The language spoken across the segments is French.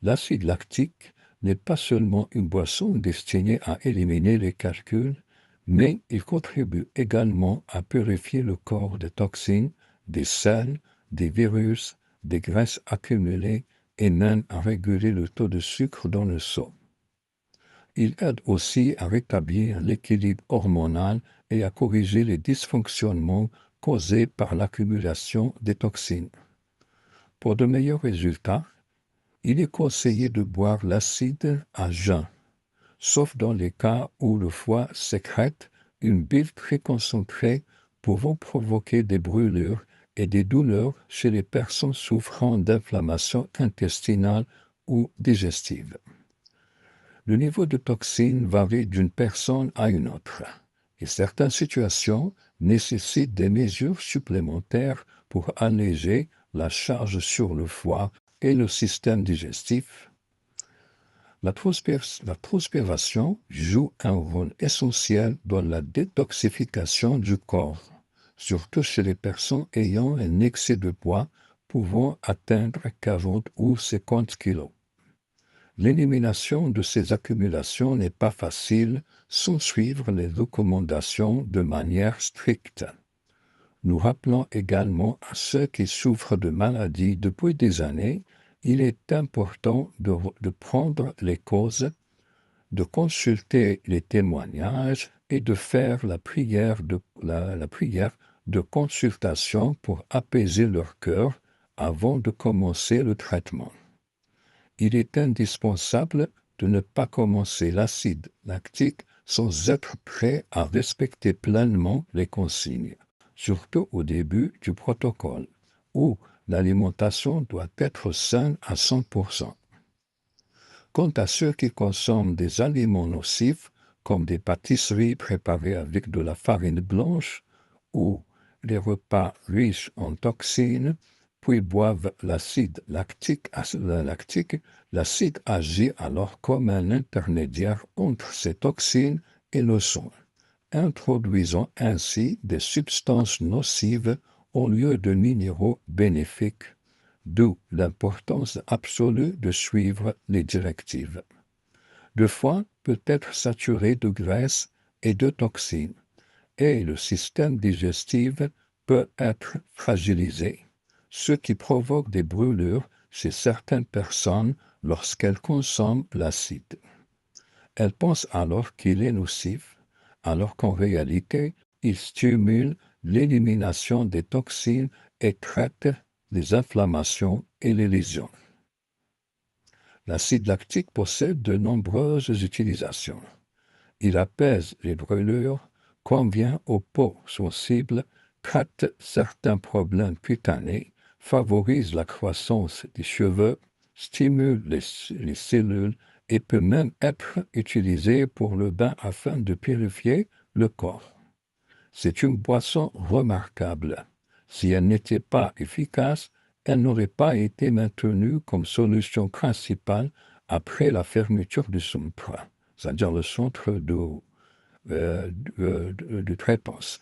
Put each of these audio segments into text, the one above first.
L'acide lactique n'est pas seulement une boisson destinée à éliminer les calculs, mais il contribue également à purifier le corps des toxines, des sels, des virus, des graisses accumulées et même à réguler le taux de sucre dans le sang. Il aide aussi à rétablir l'équilibre hormonal et à corriger les dysfonctionnements causés par l'accumulation des toxines. Pour de meilleurs résultats, il est conseillé de boire l'acide à jeun, sauf dans les cas où le foie sécrète une bile très concentrée pouvant provoquer des brûlures et des douleurs chez les personnes souffrant d'inflammation intestinale ou digestive. Le niveau de toxines varie d'une personne à une autre, et certaines situations nécessitent des mesures supplémentaires pour alléger la charge sur le foie et le système digestif. La transpiration joue un rôle essentiel dans la détoxification du corps, surtout chez les personnes ayant un excès de poids pouvant atteindre 40 ou 50 kg. L'élimination de ces accumulations n'est pas facile sans suivre les recommandations de manière stricte. Nous rappelons également à ceux qui souffrent de maladies depuis des années, il est important de prendre les causes, de consulter les témoignages et de faire la prière de consultation pour apaiser leur cœur avant de commencer le traitement. Il est indispensable de ne pas commencer l'acide lactique sans être prêt à respecter pleinement les consignes, surtout au début du protocole, où l'alimentation doit être saine à 100%. Quant à ceux qui consomment des aliments nocifs, comme des pâtisseries préparées avec de la farine blanche ou les repas riches en toxines, puis boivent l'acide lactique, l'acide agit alors comme un intermédiaire entre ces toxines et le sang, introduisant ainsi des substances nocives au lieu de minéraux bénéfiques, d'où l'importance absolue de suivre les directives. Le foie peut être saturé de graisse et de toxines, et le système digestif peut être fragilisé, ce qui provoque des brûlures chez certaines personnes lorsqu'elles consomment l'acide. Elles pensent alors qu'il est nocif, alors qu'en réalité, il stimule l'élimination des toxines et traite les inflammations et les lésions. L'acide lactique possède de nombreuses utilisations. Il apaise les brûlures, convient aux peaux sensibles, traite certains problèmes cutanés, favorise la croissance des cheveux, stimule les cellules et peut même être utilisé pour le bain afin de purifier le corps. C'est une boisson remarquable. Si elle n'était pas efficace, elle n'aurait pas été maintenue comme solution principale après la fermeture du centre, c'est-à-dire le centre de traitance.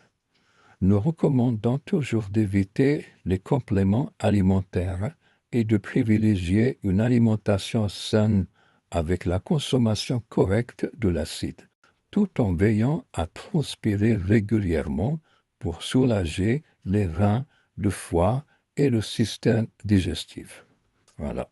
Nous recommandons toujours d'éviter les compléments alimentaires et de privilégier une alimentation saine avec la consommation correcte de l'acide, tout en veillant à transpirer régulièrement pour soulager les reins, le foie et le système digestif. Voilà.